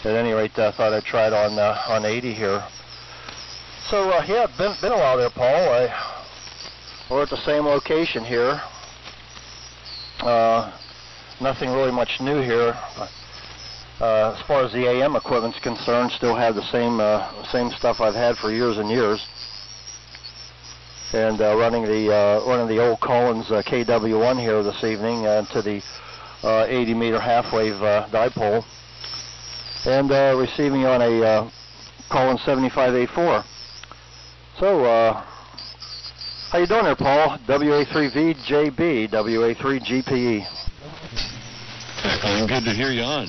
at any rate, I thought I'd try it on 80 here. So yeah, been a while there, Paul. We're at the same location here. Nothing really much new here. As far as the AM equipment's concerned, still have the same stuff I've had for years and years. And running the old Collins KW1 here this evening to the 80-meter half-wave dipole, and receiving on a Collins 75A4. So, how you doing there, Paul? WA3VJB, WA3GPE. Good to hear you on.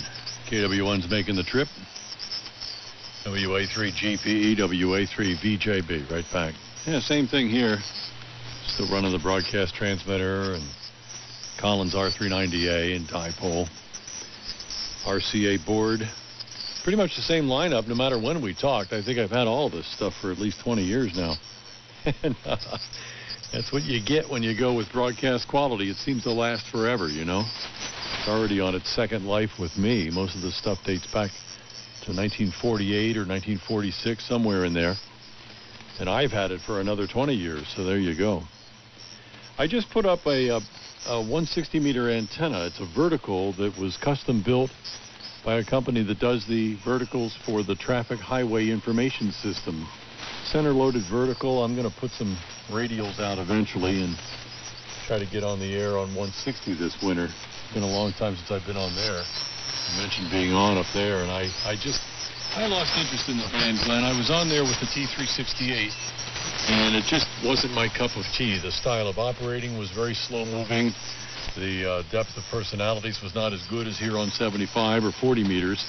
KW1's making the trip. WA3GPE, WA3VJB, right back. Yeah, same thing here. Still running the broadcast transmitter and Collins R390A and dipole. RCA board. Pretty much the same lineup no matter when we talked. I think I've had all this stuff for at least 20 years now. And that's what you get when you go with broadcast quality. It seems to last forever, you know. It's already on its second life with me. Most of the stuff dates back to 1948 or 1946, somewhere in there. And I've had it for another 20 years, so there you go. I just put up a 160-meter antenna. It's a vertical that was custom built by a company that does the verticals for the traffic highway information system. Center-loaded vertical. I'm going to put some radials out eventually and try to get on the air on 160 this winter. It's been a long time since I've been on there. You mentioned being on up there, and I lost interest in the band, Glenn. I was on there with the T368, and it just wasn't my cup of tea. The style of operating was very slow-moving. The depth of personalities was not as good as here on 75 or 40 meters.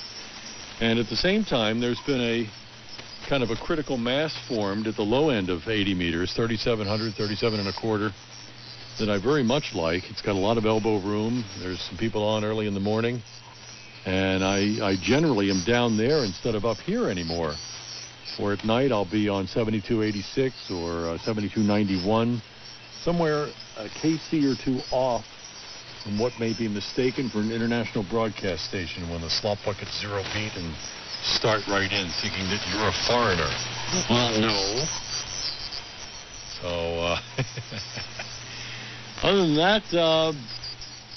And at the same time, there's been a kind of a critical mass formed at the low end of 80 meters, 3,700, 37 and a quarter, that I very much like. It's got a lot of elbow room. There's some people on early in the morning. And I generally am down there instead of up here anymore. Or at night I'll be on 7286 or 7291, somewhere a KC or two off from what may be mistaken for an international broadcast station when the slop bucket's 0 beat and start right in thinking that you're a foreigner. Well, no. So, other than that,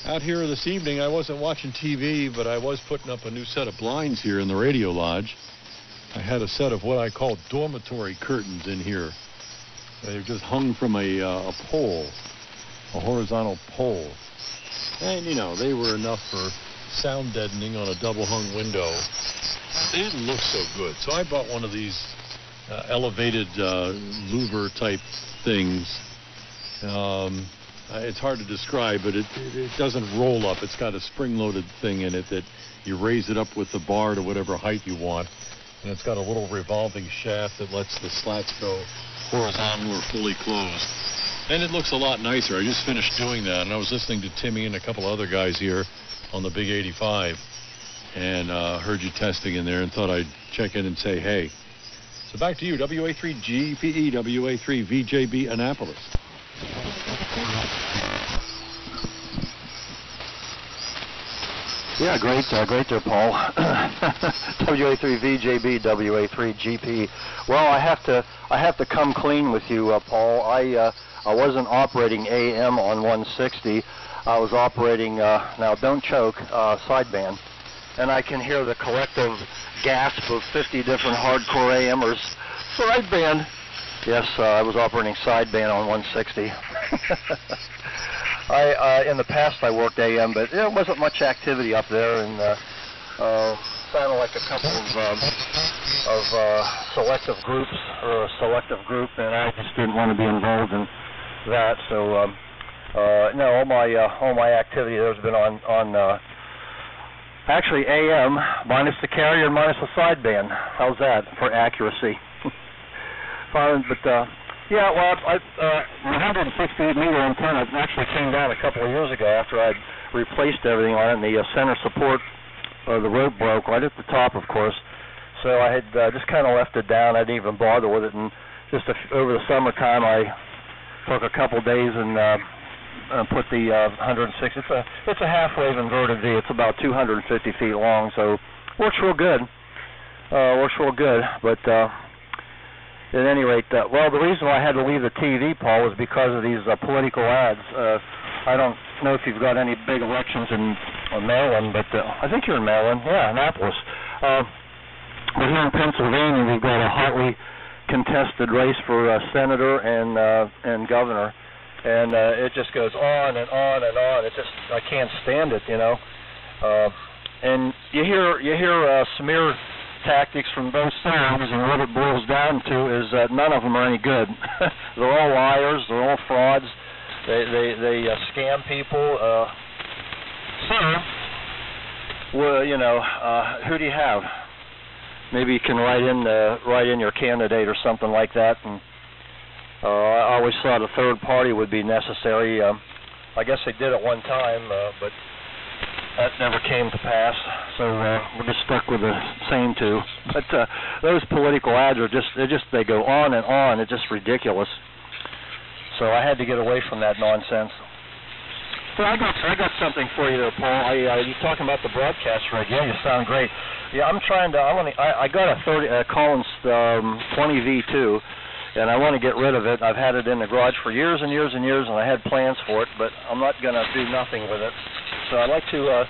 out here this evening, I wasn't watching TV, but I was putting up a new set of blinds here in the radio lodge. I had a set of what I call dormitory curtains in here. They're just hung from a pole, a horizontal pole. And, you know, they were enough for sound deadening on a double-hung window. They didn't look so good. So I bought one of these elevated louver-type things. It's hard to describe, but it doesn't roll up. It's got a spring-loaded thing in it that you raise it up with the bar to whatever height you want. And it's got a little revolving shaft that lets the slats go horizontal or fully closed. And it looks a lot nicer. I just finished doing that, and I was listening to Timmy and a couple other guys here on the Big 85, and heard you testing in there and thought I'd check in and say, hey. So back to you, WA3GPE, WA3VJB, Annapolis. Yeah, great there, Paul. WA3VJB, WA3GPE. Well, I have to come clean with you, Paul. I wasn't operating AM on 160. I was operating now don't choke sideband, and I can hear the collective gasp of 50 different hardcore AMers. Sideband. Yes, I was operating sideband on 160. In the past I worked AM, but there wasn't much activity up there, and sounded like a couple of selective groups or a selective group, and I just didn't want to be involved in that. So no, all my activity there's been on actually AM minus the carrier and minus the sideband. How's that for accuracy? But yeah, well, the 160-meter antenna actually came down a couple of years ago after I'd replaced everything on it, and the center support the rope broke right at the top, of course. So I had just kind of left it down. I didn't even bother with it, and just over the summertime I took a couple days and put the 160. It's a half-wave inverted V. It's about 250 feet long, so Works real good. Works real good. But at any rate, well, the reason why I had to leave the TV, Paul, was because of these political ads. I don't know if you've got any big elections in Maryland, but I think you're in Maryland. Yeah, Annapolis. But here in Pennsylvania, we've got a hotly contested race for senator and governor, and it just goes on and on and on. It just, I can't stand it, you know. And you hear smear tactics from both sides, and what it boils down to is that none of them are any good. They're all liars. They're all frauds. They scam people. So, well, you know, who do you have? Maybe you can write in your candidate or something like that. And I always thought a third party would be necessary. I guess they did at one time, but that never came to pass. So we're just stuck with the same two. But those political ads are they go on and on. It's just ridiculous. So I had to get away from that nonsense. So I got something for you there, Paul. You talking about the broadcast rig? Yeah, you sound great. Yeah, I'm trying to. I got a Collins 20V2, and I want to get rid of it. I've had it in the garage for years and years and years, and I had plans for it, but I'm not going to do nothing with it. So I'd like to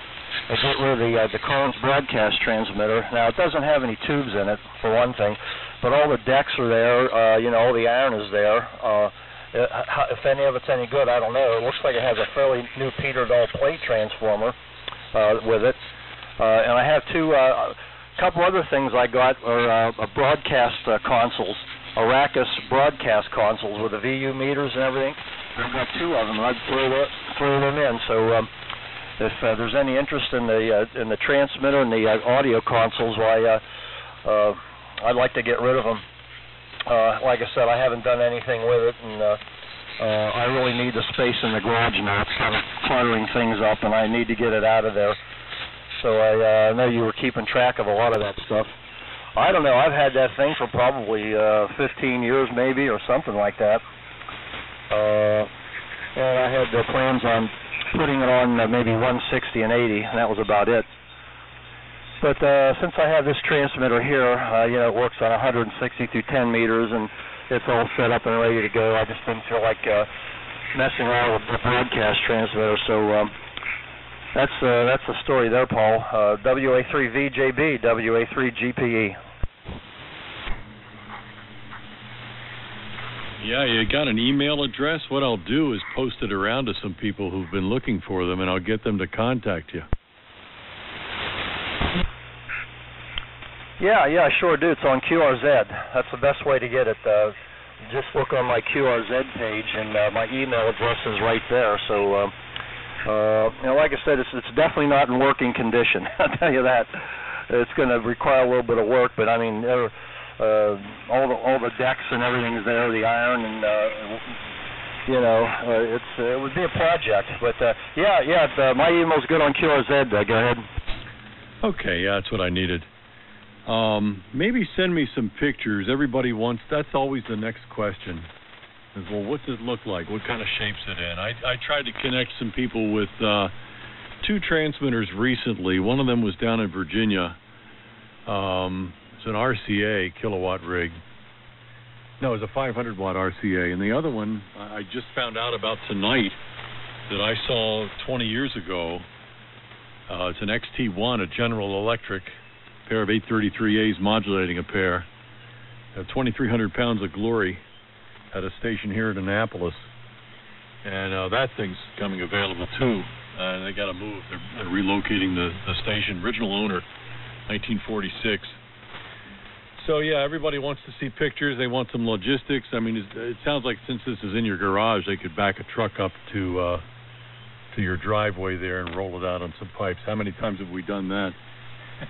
get rid of the Collins broadcast transmitter. Now it doesn't have any tubes in it, for one thing, but all the decks are there. You know, all the iron is there. If any of it's any good, I don't know. It looks like it has a fairly new Peter Doll plate transformer with it. And I have a couple other things I got are broadcast consoles, Arrakis broadcast consoles with the VU meters and everything. I've got two of them. I'd throw them in. So if there's any interest in the transmitter and the audio consoles, why I'd like to get rid of them. Like I said, I haven't done anything with it, and I really need the space in the garage now. It's kind of cluttering things up, and I need to get it out of there. So I know you were keeping track of a lot of that stuff. I don't know. I've had that thing for probably 15 years maybe, or something like that. And I had plans on putting it on maybe 160 and 80, and that was about it. But since I have this transmitter here, you know, it works on 160 through 10 meters, and it's all set up and ready to go. I just didn't feel like messing around with the broadcast transmitter. So that's the story there, Paul. WA3VJB, WA3GPE. Yeah, you got an email address? What I'll do is post it around to some people who've been looking for them, and I'll get them to contact you. Yeah, I sure do. It's on QRZ. That's the best way to get it. Just look on my QRZ page, and my email address is right there. So, you know, like I said, it's definitely not in working condition. I'll tell you that. It's going to require a little bit of work, but I mean, all the decks and everything is there, the iron, and you know, it would be a project. But my email's good on QRZ. Go ahead. Okay, yeah, that's what I needed. Maybe send me some pictures. Everybody wants, that's always the next question. Is, well, what does it look like? What kind of shape's it in? I tried to connect some people with two transmitters recently. One of them was down in Virginia. It's an RCA kilowatt rig. No, it was a 500-watt RCA. And the other one, I just found out about tonight that I saw 20 years ago. It's an XT1, a General Electric. Pair of 833As modulating a pair. 2,300 pounds of glory at a station here in Annapolis. And that thing's coming available too. They got to move. They're relocating the station. Original owner, 1946. So yeah, everybody wants to see pictures. They want some logistics. I mean, it sounds like since this is in your garage, they could back a truck up to your driveway there and roll it out on some pipes. How many times have we done that?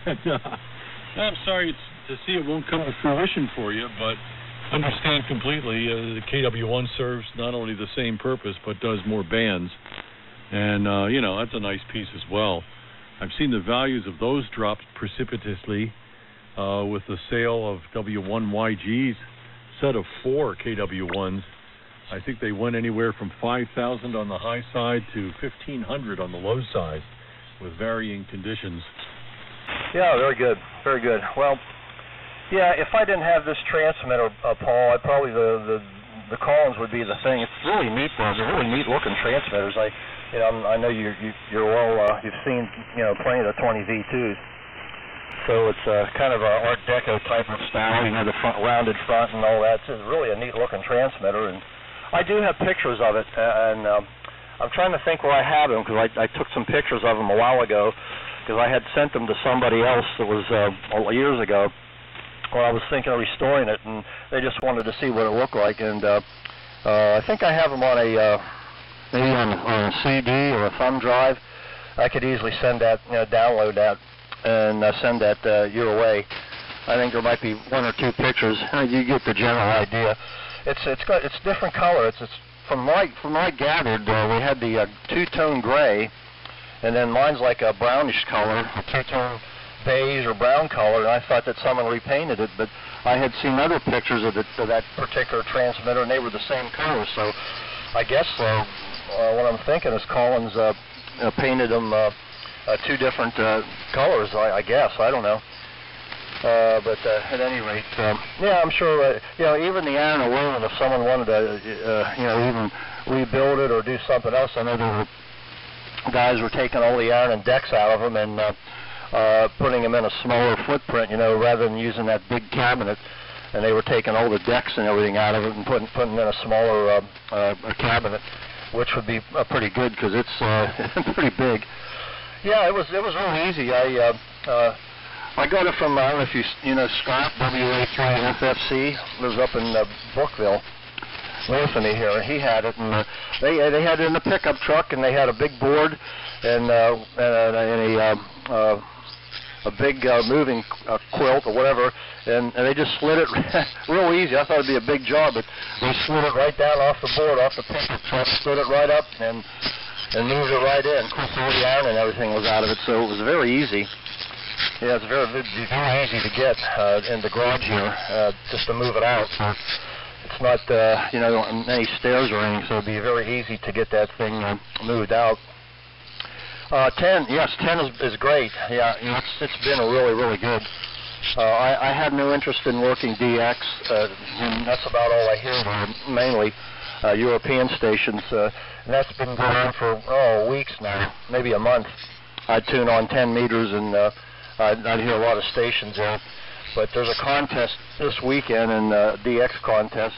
I'm sorry to see it won't come to fruition for you, but understand completely the KW1 serves not only the same purpose but does more bands, and you know, that's a nice piece as well. I've seen the values of those drop precipitously with the sale of W1YG's set of 4 KW1s. I think they went anywhere from 5,000 on the high side to 1,500 on the low side with varying conditions. Yeah, very good, very good. Well, yeah, if I didn't have this transmitter, Paul, I'd probably the Collins would be the thing. It's really neat, though. They're really neat looking transmitters. I know you're you've seen plenty of the 20 V2s. So it's kind of a Art Deco type of style, the rounded front and all that. It's really a neat looking transmitter, and I do have pictures of it, and I'm trying to think where I have them, because I took some pictures of them a while ago, because I had sent them to somebody else that was years ago, where I was thinking of restoring it, and they just wanted to see what it looked like, and I think I have them on maybe on a CD or a thumb drive. I could easily send that, download that, and send that your way. I think there might be one or two pictures. You get the general idea. It's different color. It's from what I gathered, we had the two-tone gray, and then mine's like a brownish color, a two-tone beige or brown color. And I thought that someone repainted it, but I had seen other pictures of that particular transmitter, and they were the same color. So I guess what I'm thinking is Collins painted them two different colors, I guess. I don't know. But at any rate, yeah, I'm sure, even the iron alone, if someone wanted to, even rebuild it or do something else, I know there were guys were taking all the iron and decks out of them and putting them in a smaller footprint, rather than using that big cabinet. And they were taking all the decks and everything out of it and putting them in a smaller cabinet, which would be pretty good because it's pretty big. Yeah, it was really easy. I got it from, I don't know if you know Scott, WA3GPE, lives up in Brookville, north of me here, and he had it, and they had it in a pickup truck, and they had a big board and a big moving quilt or whatever, and they just slid it real easy. I thought it'd be a big job, but they slid it right down off the board, off the pickup truck, slid it right up, and moved it right in. Of course, all the iron and everything was out of it, so it was very easy. Yeah, it's very easy to get in the garage here, just to move it out. It's not, any stairs or anything, so it'd be very easy to get that thing moved out. 10 is great. Yeah, it's been really, really good. I had no interest in working DX, and that's about all I hear there, mainly European stations, and that's been going on for weeks now, maybe a month. I'd tune on 10 meters and I'd hear a lot of stations there. But there's a contest this weekend, and DX contest,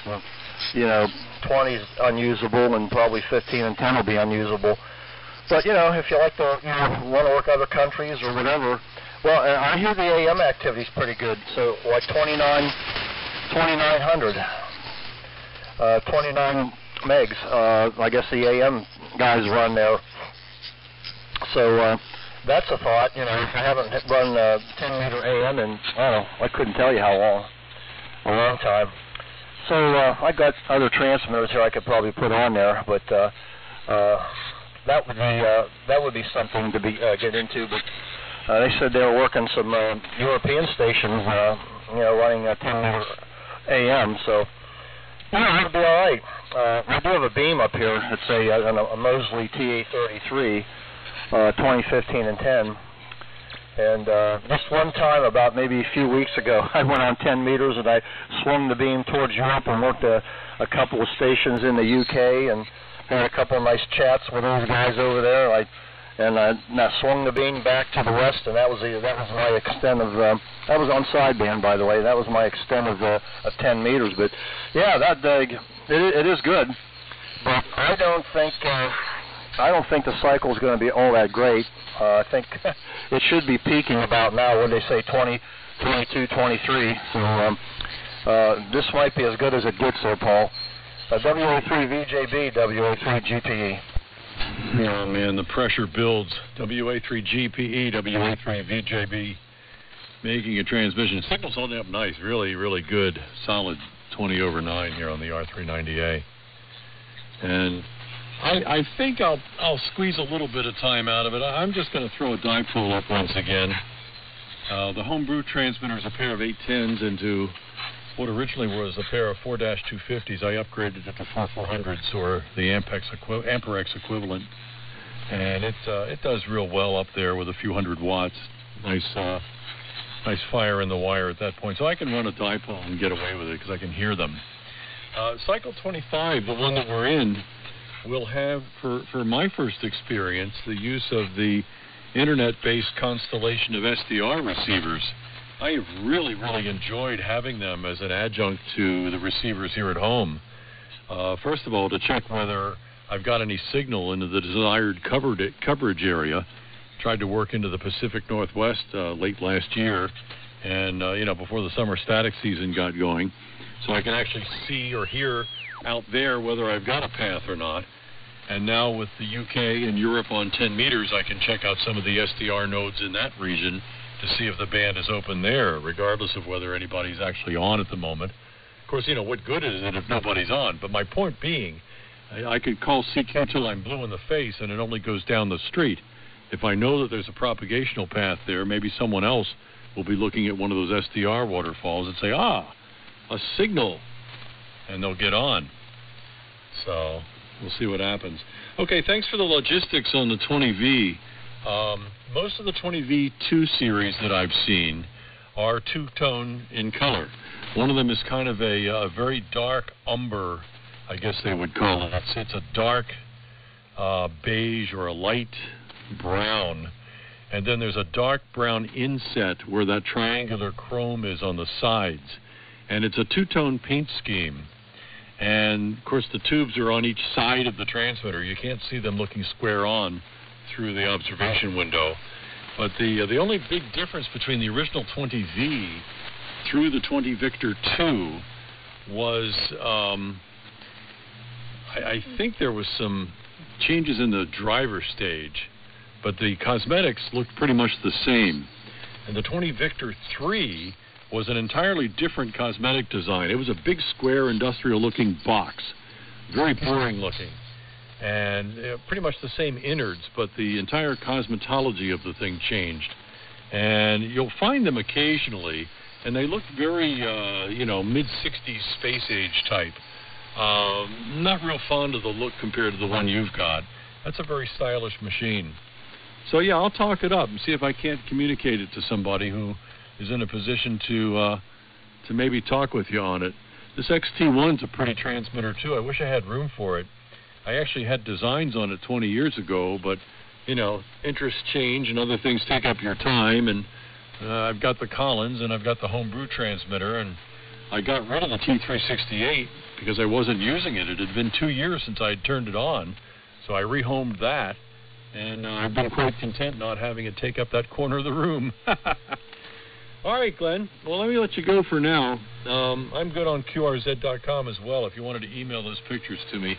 20 is unusable, and probably 15 and 10 will be unusable. But, if you like to want to work other countries or whatever, well, I hear the AM activity is pretty good. So, like 2900, 29 megs, I guess the AM guys run there. So, that's a thought, I haven't run 10-meter AM in, I couldn't tell you how long, a long time. So I got other transmitters here I could probably put on there, but that would be something to get into. But they said they were working some European stations, running 10-meter AM, so it'll be all right. I do have a beam up here. It's a Mosley TA33. 2015 and 10, and just one time, about maybe a few weeks ago, I went on 10 meters and I swung the beam towards Europe and worked a couple of stations in the UK and had a couple of nice chats with those guys over there. I swung the beam back to the west, and that was my extent of that was on sideband, by the way. That was my extent of 10 meters. But yeah, it is good, but I don't think the cycle is going to be all that great. I think it should be peaking about now, when they say 20, 22, 23. So this might be as good as it gets there, Paul. WA3VJB, WA3GPE. Yeah, man, the pressure builds. WA3GPE, WA3VJB, making a transmission. Signal's holding up nice, really, really good, solid 20/9 here on the R390A. And I think I'll squeeze a little bit of time out of it. I'm just going to throw a dipole up once again. The homebrew transmitter is a pair of 810s into what originally was a pair of 4-250s. I upgraded it to 400s, or the Amperex equivalent, and it does real well up there with a few hundred watts. Nice nice fire in the wire at that point. So I can run a dipole and get away with it because I can hear them. Cycle 25, the one that we're in, will have, for my first experience, the use of the internet-based constellation of SDR receivers. I have really enjoyed having them as an adjunct to the receivers here at home. First of all, to check whether I've got any signal into the desired coverage area. Tried to work into the Pacific Northwest late last year, and before the summer static season got going, so I can actually see or hear out there whether I've got a path or not. And now with the UK and Europe on 10 meters, I can check out some of the SDR nodes in that region to see if the band is open there, regardless of whether anybody's actually on at the moment. Of course, what good is it if nobody's on? But my point being, I could call CQ till I'm blue in the face, and it only goes down the street. If I know that there's a propagational path there, maybe someone else will be looking at one of those SDR waterfalls and say, a signal, and they'll get on. So we'll see what happens. Okay, thanks for the logistics on the 20V. Most of the 20V2 series that I've seen are two-tone in color. One of them is kind of a very dark umber, I guess they would call it. It's a dark beige or a light brown, and then there's a dark brown inset where that triangular chrome is on the sides, and it's a two-tone paint scheme. And of course the tubes are on each side of the transmitter. You can't see them looking square on through the observation window. But the only big difference between the original 20V through the 20 Victor 2 was I think there was some changes in the driver stage, but the cosmetics looked pretty much the same. And the 20 Victor 3 was an entirely different cosmetic design. It was a big square industrial-looking box, very boring looking, and pretty much the same innards, but the entire cosmetology of the thing changed. And you'll find them occasionally, and they look very, mid-60s space age type. Not real fond of the look compared to the one you've got. That's a very stylish machine. So yeah, I'll talk it up and see if I can't communicate it to somebody who is in a position to maybe talk with you on it. This XT1's a pretty transmitter too. I wish I had room for it. I actually had designs on it 20 years ago, but interests change and other things take up your time. And I've got the Collins and I've got the homebrew transmitter, and I got rid of the T368 because I wasn't using it. It had been 2 years since I had turned it on, so I rehomed that, and I've been quite content not having it take up that corner of the room. All right, Glenn. Well, let me let you go for now. I'm good on QRZ.com as well if you wanted to email those pictures to me.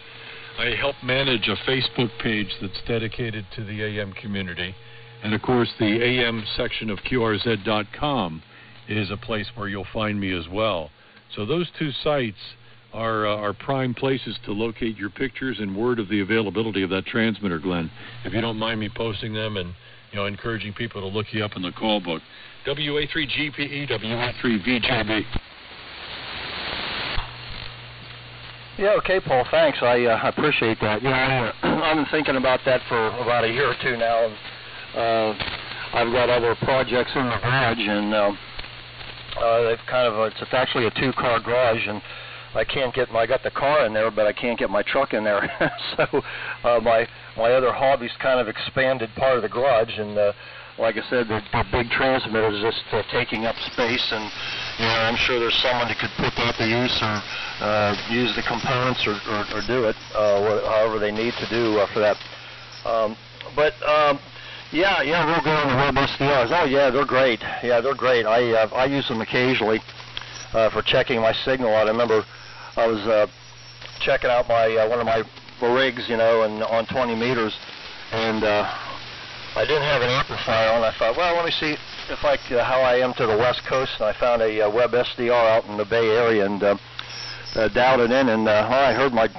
I help manage a Facebook page that's dedicated to the AM community. And, of course, the AM section of QRZ.com is a place where you'll find me as well. So those two sites are prime places to locate your pictures and word of the availability of that transmitter, Glenn. If you don't mind me posting them and encouraging people to look you up in the call book. WA3GPE, WA3VJB. Yeah, okay, Paul, thanks. I appreciate that. I've been thinking about that for about a year or two now. I've got other projects in the garage, and it's actually a two-car garage, and I got the car in there, but I can't get my truck in there. So my other hobby's kind of expanded part of the garage, and like I said, the big transmitter is just taking up space, and I'm sure there's someone that could put that to use or use the components or do it however they need to do for that. Yeah, we'll go on the web SDRs. Oh yeah, they're great. Yeah, they're great. I use them occasionally for checking my signal out. I remember I was checking out one of my rigs, and on 20 meters, and I didn't have an amplifier on. I thought, well, let me see if how I am to the West Coast, and I found a web SDR out in the Bay Area, and dialed it in, and I heard my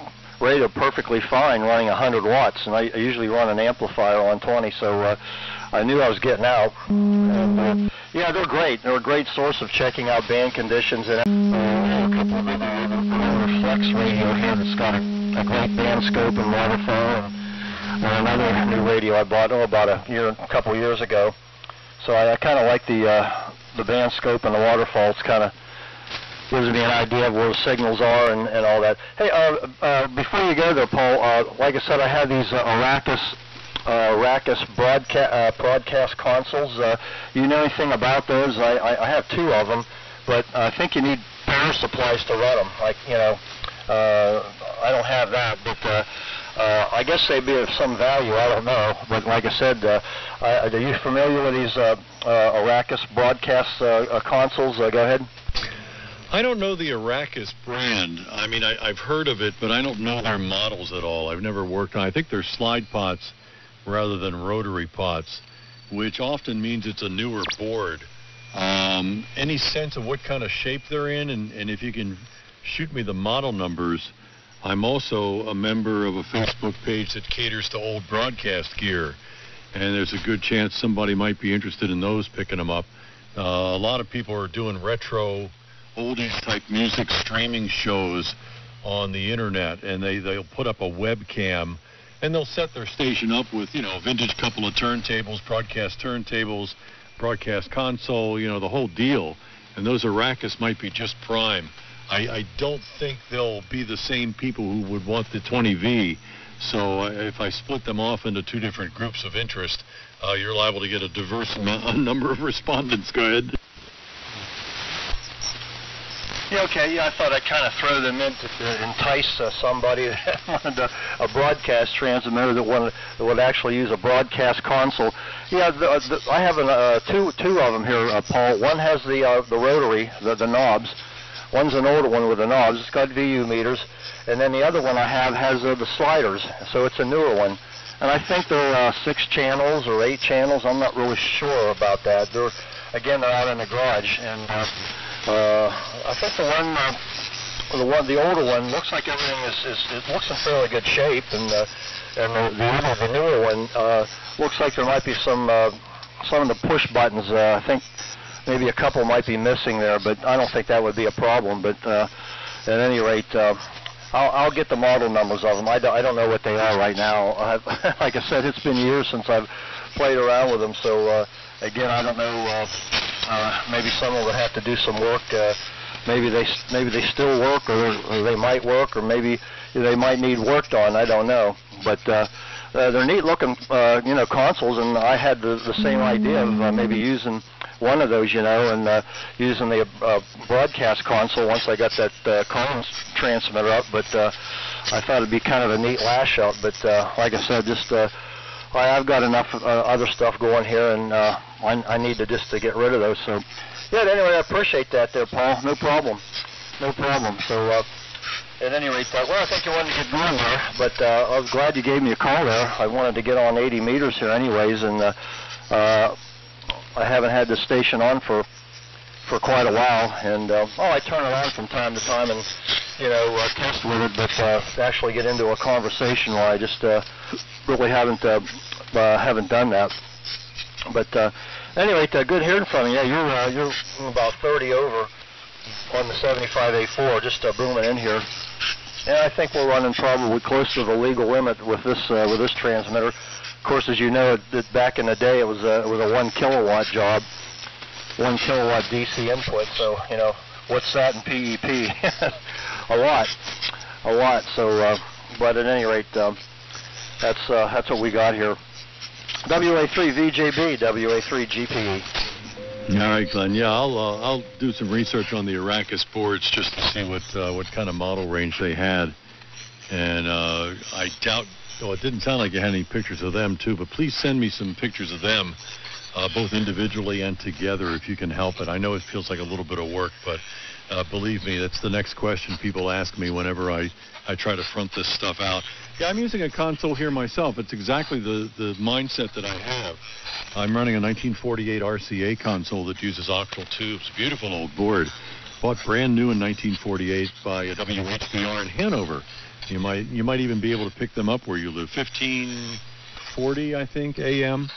radio perfectly fine running 100 watts, and I usually run an amplifier on 20, so I knew I was getting out. And, yeah, they're great. They're a great source of checking out band conditions, and a couple of other flex radio here that's got a great band scope and waterfall, and another new radio I bought about a couple years ago. So I kind of like the the band scope and the waterfalls kind of gives me an idea of where the signals are and all that. Hey, before you go there, Paul, like I said, I have these Arrakis broadcast consoles. You know anything about those? I have two of them, but I think you need power supplies to run them. Like, you know, I don't have that, but I guess they'd be of some value. I don't know. But like I said, are you familiar with these Arrakis broadcast consoles? Go ahead. I don't know the Arrakis brand. I mean, I've heard of it, but I don't know their models at all. I've never worked on. I think they're slide pots rather than rotary pots, which often means it's a newer board. Any sense of what kind of shape they're in, and if you can shoot me the model numbers? I'm also a member of a Facebook page that caters to old broadcast gear, and there's a good chance somebody might be interested in those, picking them up. A lot of people are doing retro oldies type music streaming shows on the internet, and they'll put up a webcam and they'll set their station up with, you know, vintage couple of turntables, broadcast console, you know, the whole deal. And those Arrakis might be just prime. I don't think they'll be the same people who would want the 20V. So if I split them off into two different groups of interest, you're liable to get a diverse number of respondents. Go ahead. Yeah, okay. Yeah, I thought I'd kind of throw them in to entice somebody that wanted a broadcast transmitter that would actually use a broadcast console. Yeah, I have two of them here, Paul. One has the rotary, the knobs. One's an older one with the knobs. It's got VU meters, and then the other one I have has the sliders. So it's a newer one, and I think they're 6 channels or 8 channels. I'm not really sure about that. They're out in the garage, and I think the older one looks like everything it looks in fairly good shape, and the newer one looks like there might be some of the push buttons. I think maybe a couple might be missing there, but I don't think that would be a problem. But at any rate, I'll get the model numbers of them. I don't know what they are right now. Like I said, it's been years since I've played around with them, so again, I don't know. Maybe someone would have to do some work. Maybe they still work, or they might work, or maybe they might need worked on. I don't know. But they're neat-looking, consoles, and I had the same idea of maybe using one of those, and using the broadcast console once I got that Collins transmitter up. But I thought it'd be kind of a neat lash out. But like I said, just I've got enough other stuff going here, and I need to get rid of those. So, yeah, anyway, I appreciate that there, Paul. No problem. So, at any rate, I think you wanted to get going there, but I was glad you gave me a call there. I wanted to get on 80 meters here anyways, and I haven't had this station on for quite a while, and I turn it on from time to time and, test with it, but to actually get into a conversation, well, I just really haven't done that. But anyway, good hearing from you. Yeah, you're about 30 over on the 75A4, just booming in here. And I think we're running probably close to the legal limit with this transmitter. Of course, as you know, back in the day, it was a 1 kilowatt job, 1 kilowatt DC input. So what's that in PEP? a lot. So, but at any rate, that's what we got here. WA3VJB, WA3GPE. All right, Glenn. Yeah, I'll do some research on the Arrakis boards just to see what kind of model range they had. And I doubt. Oh, it didn't sound like you had any pictures of them too. But please send me some pictures of them, both individually and together, if you can help it. I know it feels like a little bit of work, but believe me, that's the next question people ask me whenever I try to front this stuff out. Yeah, I'm using a console here myself. It's exactly the mindset that I have. I'm running a 1948 RCA console that uses octal tubes. Beautiful old board. Bought brand new in 1948 by a WHBR in Hanover. You might even be able to pick them up where you live. 1540, I think, AM.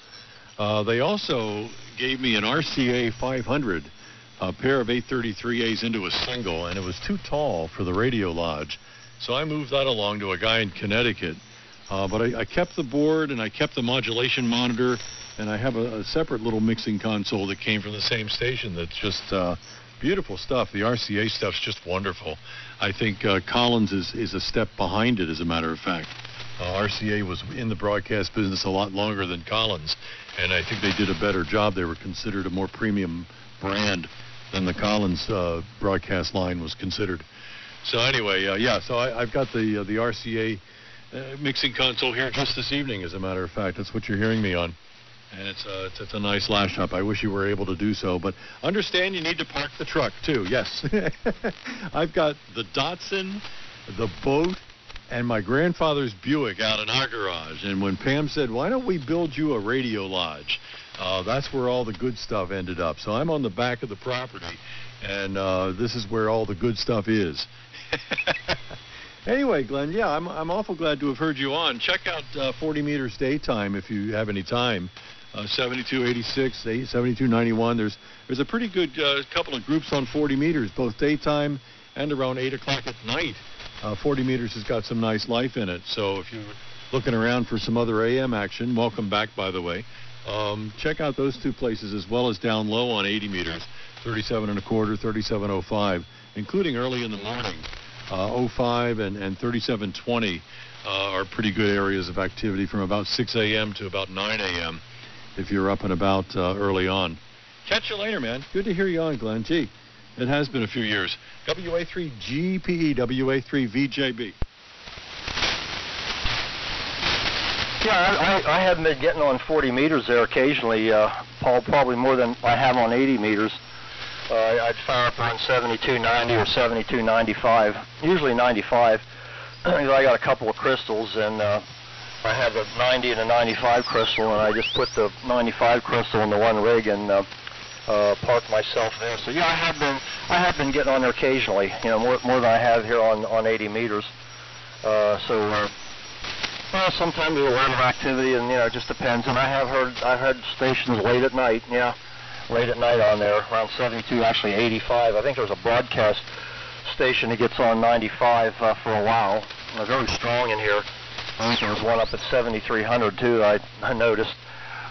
They also gave me an RCA 500, a pair of 833As into a single, and it was too tall for the radio lodge. So I moved that along to a guy in Connecticut But I kept the board and I kept the modulation monitor, and I have a separate little mixing console that came from the same station that's just beautiful stuff. The RCA stuff's just wonderful. I think Collins is a step behind it, as a matter of fact. RCA was in the broadcast business a lot longer than Collins, and I think they did a better job. They were considered a more premium brand than the Collins broadcast line was considered. So anyway, so I've got the RCA mixing console here just this evening, as a matter of fact. That's what you're hearing me on. And it's a nice lash up. I wish you were able to do so, but understand you need to park the truck too. Yes. I've got the Datsun, the boat, and my grandfather's Buick out in our garage. And when Pam said, why don't we build you a radio lodge, that's where all the good stuff ended up. So I'm on the back of the property, and this is where all the good stuff is. Anyway, Glenn, yeah, I'm awful glad to have heard you on. Check out 40 Meters Daytime if you have any time. 7286, 7291. There's a pretty good couple of groups on 40 Meters, both daytime and around 8 o'clock at night. 40 Meters has got some nice life in it. So if you're looking around for some other AM action, welcome back, by the way. Check out those two places, as well as down low on 80 Meters, 37 1/4, 3705, including early in the morning. 05 and 3720 are pretty good areas of activity from about 6 a.m. to about 9 a.m. if you're up and about early on. Catch you later, man. Good to hear you on, Glenn. Gee, it has been a few years. WA3GPE, WA3VJB. Yeah, I have been getting on 40 meters there occasionally, Paul, probably more than I have on 80 meters. I'd fire up around 7290 or 7295, usually 95. I got a couple of crystals, and I have a 90 and a 95 crystal, and I just put the 95 crystal in the one rig and park myself there. So yeah, I have been getting on there occasionally, more than I have here on 80 meters. Well, sometimes there's a lot of activity, and it just depends. And I've heard stations late at night, late at night on there, around 72, actually 85. I think there was a broadcast station that gets on 95 for a while. They're very strong in here. I think there was one up at 7300 too, I noticed.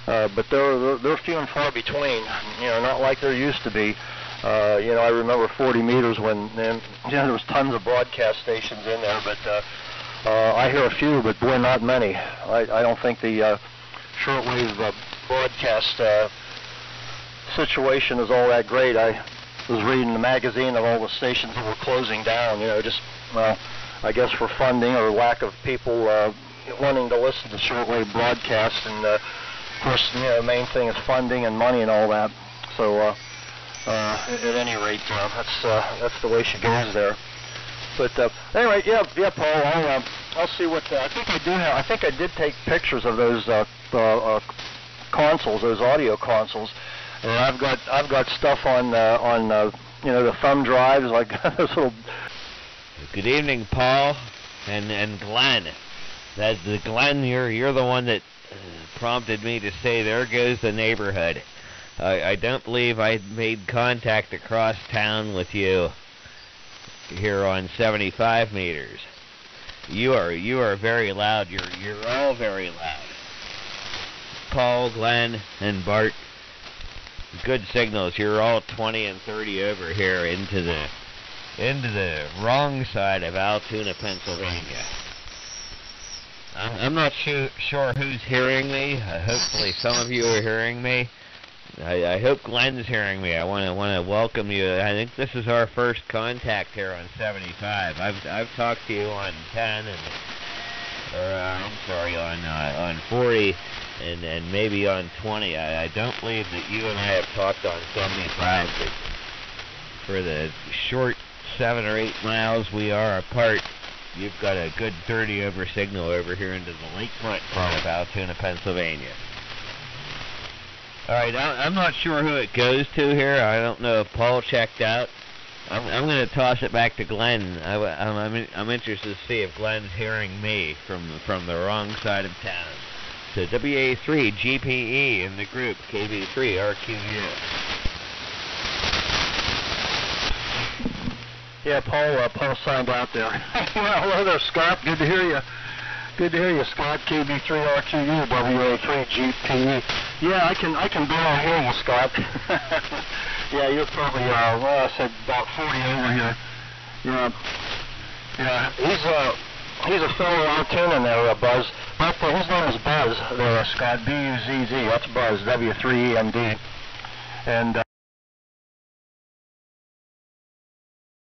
But they're few and far between, not like there used to be. I remember 40 meters when there was tons of broadcast stations in there, but I hear a few, but boy, not many. I don't think the shortwave broadcast situation is all that great. I was reading the magazine of all the stations that were closing down, I guess for funding or lack of people wanting to listen to shortwave broadcasts, and of course, the main thing is funding and money and all that. So at any rate, that's the way she goes there. But anyway, yeah, Paul, I'll see what I think I do have. I think I did take pictures of those consoles, those audio consoles. And I've got stuff on the thumb drives, like those little. Good evening, Paul and Glenn. That's Glenn. You're the one that prompted me to say there goes the neighborhood. I don't believe I made contact across town with you here on 75 meters. You are very loud. You're all very loud. Paul, Glenn, and Bart. Good signals. You're all 20 and 30 over here into the wrong side of Altoona, Pennsylvania. I'm not sure who's hearing me. Hopefully some of you are hearing me. I hope Glenn's hearing me. I want to welcome you. I think this is our first contact here on 75. I've talked to you on 10 on 40. And maybe on 20. I don't believe that you and I have talked on 75, but for the short 7 or 8 miles we are apart, you've got a good 30 over signal over here into the lakefront part of Altoona, Pennsylvania. All right, I'm not sure who it goes to here. I don't know if Paul checked out. I'm going to toss it back to Glenn. I'm interested to see if Glenn's hearing me from the wrong side of town. So WA3GPE in the group, KB3RQU. Yeah, Paul signed out there. Well, hello there, Scott. Good to hear you. Good to hear you, Scott. KB3R2U, WA3GPE. Yeah, I can barely hear you, Scott. Yeah, you're probably, well, I said about 40 over here. Yeah, he's a fellow Altoona there, Buzz. But his name is Buzz there, Scott, B-U-Z-Z. That's Buzz, W3EMD. And